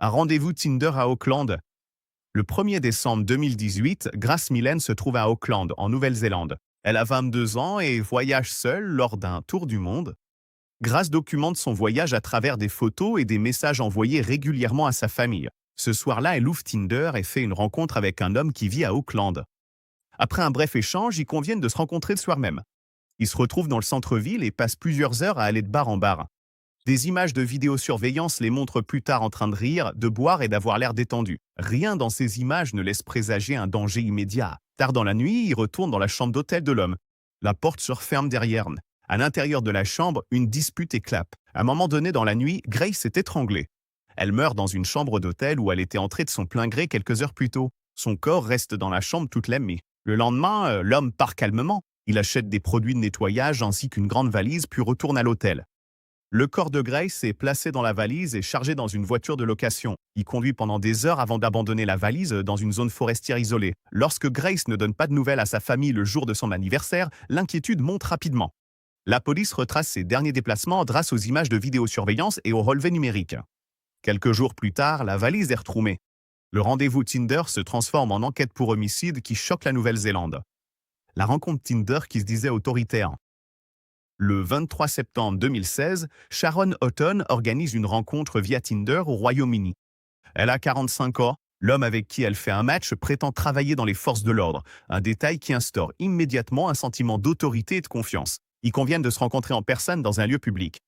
Un rendez-vous Tinder à Auckland. Le 1er décembre 2018, Grace Millen se trouve à Auckland, en Nouvelle-Zélande. Elle a 22 ans et voyage seule lors d'un tour du monde. Grace documente son voyage à travers des photos et des messages envoyés régulièrement à sa famille. Ce soir-là, elle ouvre Tinder et fait une rencontre avec un homme qui vit à Auckland. Après un bref échange, ils conviennent de se rencontrer le soir même. Ils se retrouvent dans le centre-ville et passent plusieurs heures à aller de bar en bar. Des images de vidéosurveillance les montrent plus tard en train de rire, de boire et d'avoir l'air détendu. Rien dans ces images ne laisse présager un danger immédiat. Tard dans la nuit, ils retournent dans la chambre d'hôtel de l'homme. La porte se referme derrière. À l'intérieur de la chambre, une dispute éclate. À un moment donné dans la nuit, Grace est étranglée. Elle meurt dans une chambre d'hôtel où elle était entrée de son plein gré quelques heures plus tôt. Son corps reste dans la chambre toute la nuit. Le lendemain, l'homme part calmement. Il achète des produits de nettoyage ainsi qu'une grande valise puis retourne à l'hôtel. Le corps de Grace est placé dans la valise et chargé dans une voiture de location. Il conduit pendant des heures avant d'abandonner la valise dans une zone forestière isolée. Lorsque Grace ne donne pas de nouvelles à sa famille le jour de son anniversaire, l'inquiétude monte rapidement. La police retrace ses derniers déplacements grâce aux images de vidéosurveillance et aux relevés numériques. Quelques jours plus tard, la valise est retrouvée. Le rendez-vous Tinder se transforme en enquête pour homicide qui choque la Nouvelle-Zélande. La rencontre Tinder qui se disait autoritaire. Le 23 septembre 2016, Sharon Houghton organise une rencontre via Tinder au Royaume-Uni. Elle a 45 ans. L'homme avec qui elle fait un match prétend travailler dans les forces de l'ordre, un détail qui instaure immédiatement un sentiment d'autorité et de confiance. Ils conviennent de se rencontrer en personne dans un lieu public.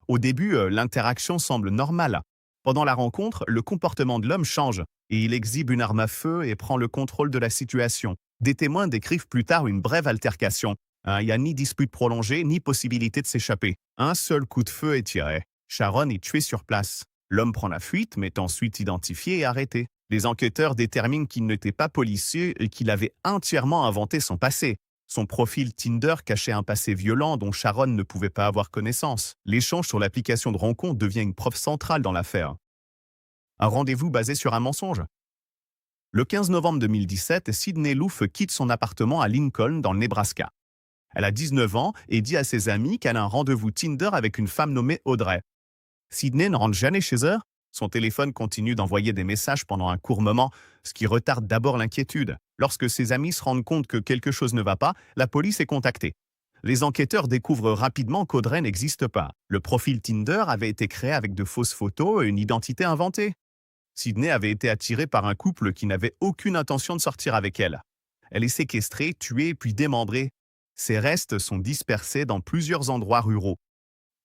Au début, l'interaction semble normale. Pendant la rencontre, le comportement de l'homme change et il exhibe une arme à feu et prend le contrôle de la situation. Des témoins décrivent plus tard une brève altercation. Il n'y a ni dispute prolongée, ni possibilité de s'échapper. Un seul coup de feu est tiré. Sharon est tuée sur place. L'homme prend la fuite, mais est ensuite identifié et arrêté. Les enquêteurs déterminent qu'il n'était pas policier et qu'il avait entièrement inventé son passé. Son profil Tinder cachait un passé violent dont Sharon ne pouvait pas avoir connaissance. L'échange sur l'application de rencontre devient une preuve centrale dans l'affaire. Un rendez-vous basé sur un mensonge. Le 15 novembre 2017, Sydney Louf quitte son appartement à Lincoln, dans le Nebraska. Elle a 19 ans et dit à ses amis qu'elle a un rendez-vous Tinder avec une femme nommée Audrey. Sydney ne rentre jamais chez elle. Son téléphone continue d'envoyer des messages pendant un court moment, ce qui retarde d'abord l'inquiétude. Lorsque ses amis se rendent compte que quelque chose ne va pas, la police est contactée. Les enquêteurs découvrent rapidement qu'Audrey n'existe pas. Le profil Tinder avait été créé avec de fausses photos et une identité inventée. Sydney avait été attirée par un couple qui n'avait aucune intention de sortir avec elle. Elle est séquestrée, tuée puis démembrée. Ses restes sont dispersés dans plusieurs endroits ruraux.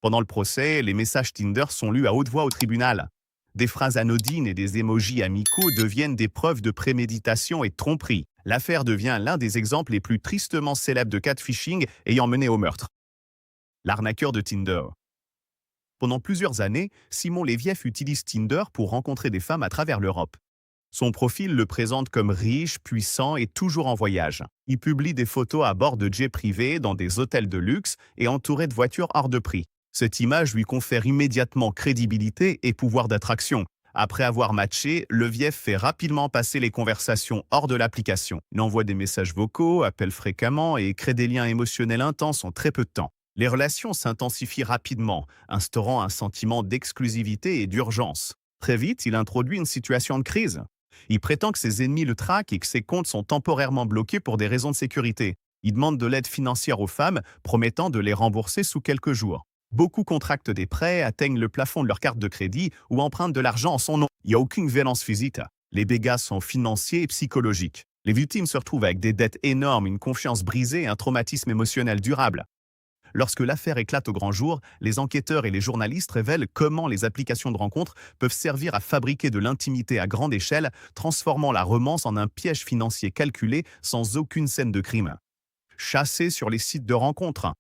Pendant le procès, les messages Tinder sont lus à haute voix au tribunal. Des phrases anodines et des émojis amicaux deviennent des preuves de préméditation et de tromperie. L'affaire devient l'un des exemples les plus tristement célèbres de catfishing ayant mené au meurtre. L'arnaqueur de Tinder. Pendant plusieurs années, Simon Leviev utilise Tinder pour rencontrer des femmes à travers l'Europe. Son profil le présente comme riche, puissant et toujours en voyage. Il publie des photos à bord de jets privés dans des hôtels de luxe et entouré de voitures hors de prix. Cette image lui confère immédiatement crédibilité et pouvoir d'attraction. Après avoir matché, Leviev fait rapidement passer les conversations hors de l'application. Il envoie des messages vocaux, appelle fréquemment et crée des liens émotionnels intenses en très peu de temps. Les relations s'intensifient rapidement, instaurant un sentiment d'exclusivité et d'urgence. Très vite, il introduit une situation de crise. Il prétend que ses ennemis le traquent et que ses comptes sont temporairement bloqués pour des raisons de sécurité. Il demande de l'aide financière aux femmes, promettant de les rembourser sous quelques jours. Beaucoup contractent des prêts, atteignent le plafond de leur carte de crédit ou empruntent de l'argent en son nom. Il n'y a aucune violence physique. Les dégâts sont financiers et psychologiques. Les victimes se retrouvent avec des dettes énormes, une confiance brisée et un traumatisme émotionnel durable. Lorsque l'affaire éclate au grand jour, les enquêteurs et les journalistes révèlent comment les applications de rencontres peuvent servir à fabriquer de l'intimité à grande échelle, transformant la romance en un piège financier calculé sans aucune scène de crime. Chassé sur les sites de rencontres.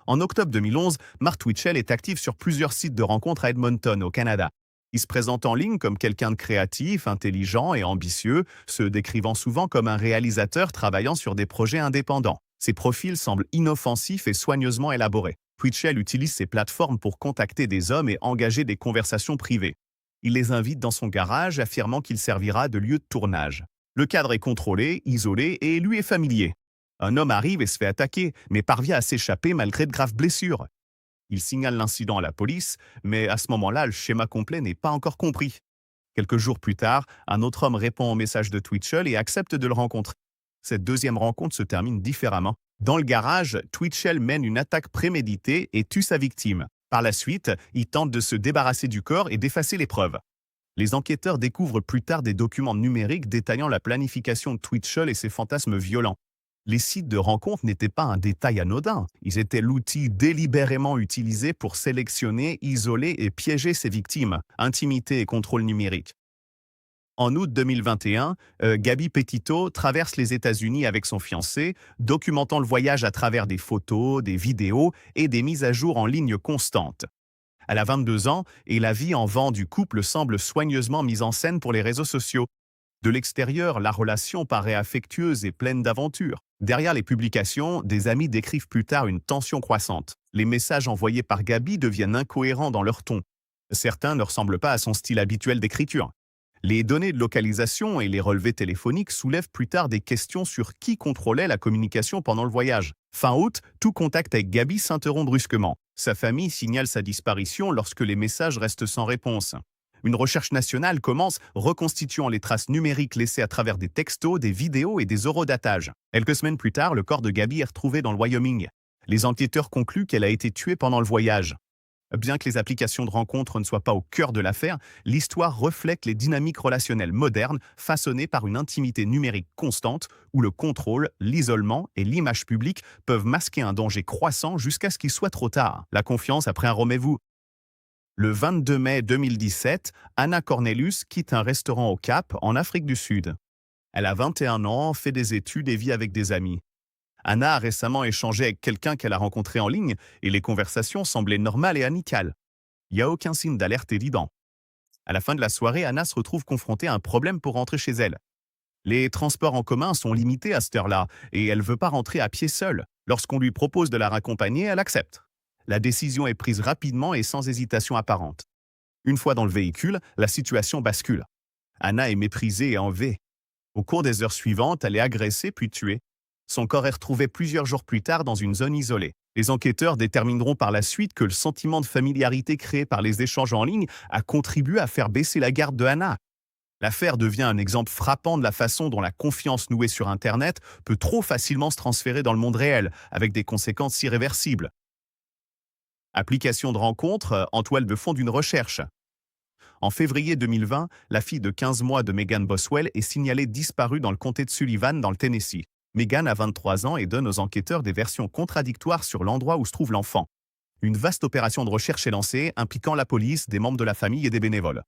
En octobre 2011, Mark Twitchell est actif sur plusieurs sites de rencontres à Edmonton, au Canada. Il se présente en ligne comme quelqu'un de créatif, intelligent et ambitieux, se décrivant souvent comme un réalisateur travaillant sur des projets indépendants. Ses profils semblent inoffensifs et soigneusement élaborés. Twitchell utilise ces plateformes pour contacter des hommes et engager des conversations privées. Il les invite dans son garage, affirmant qu'il servira de lieu de tournage. Le cadre est contrôlé, isolé et lui est familier. Un homme arrive et se fait attaquer, mais parvient à s'échapper malgré de graves blessures. Il signale l'incident à la police, mais à ce moment-là, le schéma complet n'est pas encore compris. Quelques jours plus tard, un autre homme répond au message de Twitchell et accepte de le rencontrer. Cette deuxième rencontre se termine différemment. Dans le garage, Twitchell mène une attaque préméditée et tue sa victime. Par la suite, il tente de se débarrasser du corps et d'effacer les preuves. Les enquêteurs découvrent plus tard des documents numériques détaillant la planification de Twitchell et ses fantasmes violents. Les sites de rencontres n'étaient pas un détail anodin. Ils étaient l'outil délibérément utilisé pour sélectionner, isoler et piéger ses victimes. Intimité et contrôle numérique. En août 2021, Gabby Petito traverse les États-Unis avec son fiancé, documentant le voyage à travers des photos, des vidéos et des mises à jour en ligne constantes. Elle a 22 ans et la vie en vent du couple semble soigneusement mise en scène pour les réseaux sociaux. De l'extérieur, la relation paraît affectueuse et pleine d'aventures. Derrière les publications, des amis décrivent plus tard une tension croissante. Les messages envoyés par Gabby deviennent incohérents dans leur ton. Certains ne ressemblent pas à son style habituel d'écriture. Les données de localisation et les relevés téléphoniques soulèvent plus tard des questions sur qui contrôlait la communication pendant le voyage. Fin août, tout contact avec Gabby s'interrompt brusquement. Sa famille signale sa disparition lorsque les messages restent sans réponse. Une recherche nationale commence, reconstituant les traces numériques laissées à travers des textos, des vidéos et des horodatages. Quelques semaines plus tard, le corps de Gabby est retrouvé dans le Wyoming. Les enquêteurs concluent qu'elle a été tuée pendant le voyage. Bien que les applications de rencontres ne soient pas au cœur de l'affaire, l'histoire reflète les dynamiques relationnelles modernes façonnées par une intimité numérique constante où le contrôle, l'isolement et l'image publique peuvent masquer un danger croissant jusqu'à ce qu'il soit trop tard. La confiance après un rendez-vous. Le 22 mai 2017, Anna Cornelius quitte un restaurant au Cap, en Afrique du Sud. Elle a 21 ans, fait des études et vit avec des amis. Anna a récemment échangé avec quelqu'un qu'elle a rencontré en ligne et les conversations semblaient normales et amicales. Il n'y a aucun signe d'alerte évident. À la fin de la soirée, Anna se retrouve confrontée à un problème pour rentrer chez elle. Les transports en commun sont limités à cette heure-là et elle ne veut pas rentrer à pied seule. Lorsqu'on lui propose de la raccompagner, elle accepte. La décision est prise rapidement et sans hésitation apparente. Une fois dans le véhicule, la situation bascule. Anna est méprisée et enlevée. Au cours des heures suivantes, elle est agressée puis tuée. Son corps est retrouvé plusieurs jours plus tard dans une zone isolée. Les enquêteurs détermineront par la suite que le sentiment de familiarité créé par les échanges en ligne a contribué à faire baisser la garde de Anna. L'affaire devient un exemple frappant de la façon dont la confiance nouée sur Internet peut trop facilement se transférer dans le monde réel, avec des conséquences irréversibles. Application de rencontre en toile de fond d'une recherche. En février 2020, la fille de 15 mois de Megan Boswell est signalée disparue dans le comté de Sullivan, dans le Tennessee. Megan a 23 ans et donne aux enquêteurs des versions contradictoires sur l'endroit où se trouve l'enfant. Une vaste opération de recherche est lancée, impliquant la police, des membres de la famille et des bénévoles.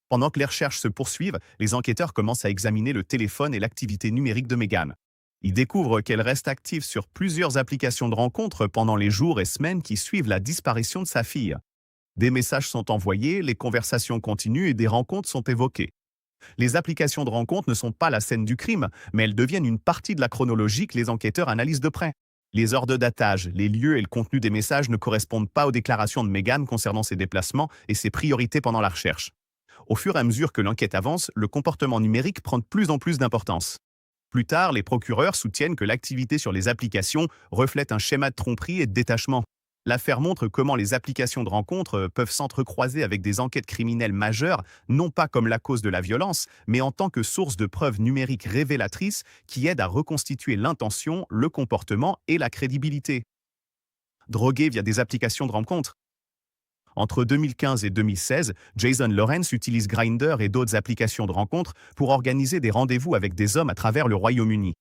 Pendant que les recherches se poursuivent, les enquêteurs commencent à examiner le téléphone et l'activité numérique de Megan. Ils découvrent qu'elle reste active sur plusieurs applications de rencontres pendant les jours et semaines qui suivent la disparition de sa fille. Des messages sont envoyés, les conversations continuent et des rencontres sont évoquées. Les applications de rencontres ne sont pas la scène du crime, mais elles deviennent une partie de la chronologie que les enquêteurs analysent de près. Les heures de datage, les lieux et le contenu des messages ne correspondent pas aux déclarations de Megan concernant ses déplacements et ses priorités pendant la recherche. Au fur et à mesure que l'enquête avance, le comportement numérique prend de plus en plus d'importance. Plus tard, les procureurs soutiennent que l'activité sur les applications reflète un schéma de tromperie et de détachement. L'affaire montre comment les applications de rencontres peuvent s'entrecroiser avec des enquêtes criminelles majeures, non pas comme la cause de la violence, mais en tant que source de preuves numériques révélatrices qui aident à reconstituer l'intention, le comportement et la crédibilité. Drogué via des applications de rencontres. Entre 2015 et 2016, Jason Lawrence utilise Grindr et d'autres applications de rencontres pour organiser des rendez-vous avec des hommes à travers le Royaume-Uni.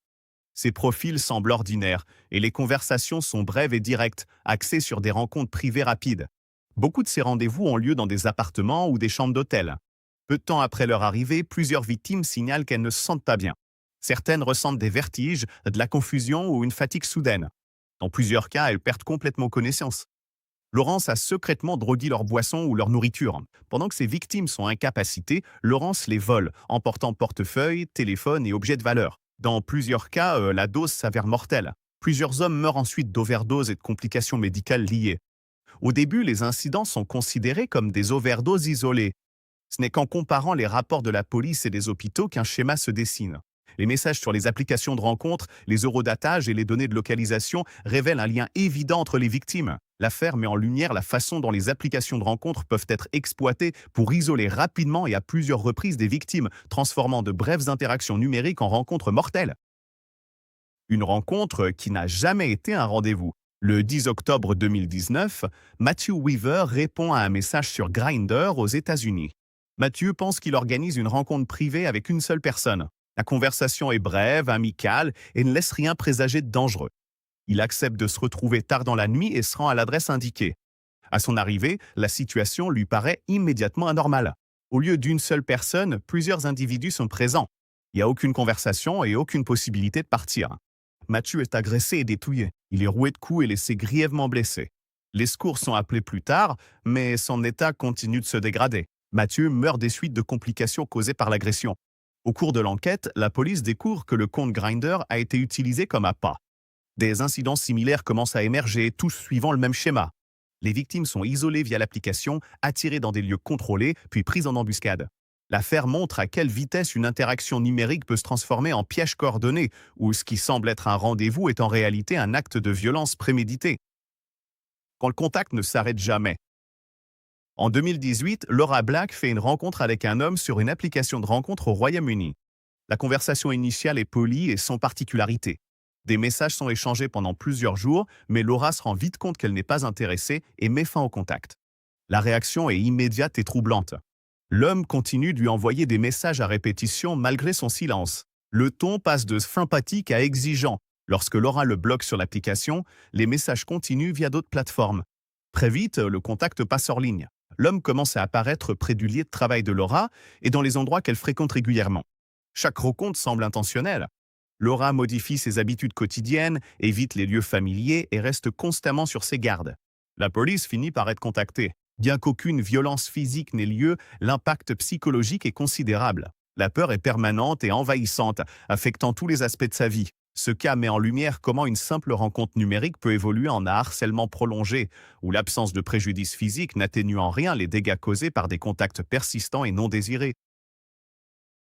Ces profils semblent ordinaires et les conversations sont brèves et directes, axées sur des rencontres privées rapides. Beaucoup de ces rendez-vous ont lieu dans des appartements ou des chambres d'hôtel. Peu de temps après leur arrivée, plusieurs victimes signalent qu'elles ne se sentent pas bien. Certaines ressentent des vertiges, de la confusion ou une fatigue soudaine. Dans plusieurs cas, elles perdent complètement connaissance. Laurence a secrètement drogué leur boisson ou leur nourriture. Pendant que ses victimes sont incapacitées, Laurence les vole, emportant portefeuille, téléphone et objets de valeur. Dans plusieurs cas, la dose s'avère mortelle. Plusieurs hommes meurent ensuite d'overdoses et de complications médicales liées. Au début, les incidents sont considérés comme des overdoses isolées. Ce n'est qu'en comparant les rapports de la police et des hôpitaux qu'un schéma se dessine. Les messages sur les applications de rencontres, les eurodatages et les données de localisation révèlent un lien évident entre les victimes. L'affaire met en lumière la façon dont les applications de rencontres peuvent être exploitées pour isoler rapidement et à plusieurs reprises des victimes, transformant de brèves interactions numériques en rencontres mortelles. Une rencontre qui n'a jamais été un rendez-vous. Le 10 octobre 2019, Matthew Weaver répond à un message sur Grindr aux États-Unis. Matthew pense qu'il organise une rencontre privée avec une seule personne. La conversation est brève, amicale et ne laisse rien présager de dangereux. Il accepte de se retrouver tard dans la nuit et se rend à l'adresse indiquée. À son arrivée, la situation lui paraît immédiatement anormale. Au lieu d'une seule personne, plusieurs individus sont présents. Il n'y a aucune conversation et aucune possibilité de partir. Matthew est agressé et dépouillé. Il est roué de coups et laissé grièvement blessé. Les secours sont appelés plus tard, mais son état continue de se dégrader. Matthew meurt des suites de complications causées par l'agression. Au cours de l'enquête, la police découvre que le compte Grindr a été utilisé comme appât. Des incidents similaires commencent à émerger, tous suivant le même schéma. Les victimes sont isolées via l'application, attirées dans des lieux contrôlés, puis prises en embuscade. L'affaire montre à quelle vitesse une interaction numérique peut se transformer en piège coordonné, où ce qui semble être un rendez-vous est en réalité un acte de violence prémédité. Quand le contact ne s'arrête jamais. En 2018, Laura Black fait une rencontre avec un homme sur une application de rencontre au Royaume-Uni. La conversation initiale est polie et sans particularité. Des messages sont échangés pendant plusieurs jours, mais Laura se rend vite compte qu'elle n'est pas intéressée et met fin au contact. La réaction est immédiate et troublante. L'homme continue de lui envoyer des messages à répétition malgré son silence. Le ton passe de sympathique à exigeant. Lorsque Laura le bloque sur l'application, les messages continuent via d'autres plateformes. Très vite, le contact passe hors ligne. L'homme commence à apparaître près du lieu de travail de Laura et dans les endroits qu'elle fréquente régulièrement. Chaque rencontre semble intentionnelle. Laura modifie ses habitudes quotidiennes, évite les lieux familiers et reste constamment sur ses gardes. La police finit par être contactée. Bien qu'aucune violence physique n'ait lieu, l'impact psychologique est considérable. La peur est permanente et envahissante, affectant tous les aspects de sa vie. Ce cas met en lumière comment une simple rencontre numérique peut évoluer en un harcèlement prolongé, où l'absence de préjudice physique n'atténue en rien les dégâts causés par des contacts persistants et non désirés.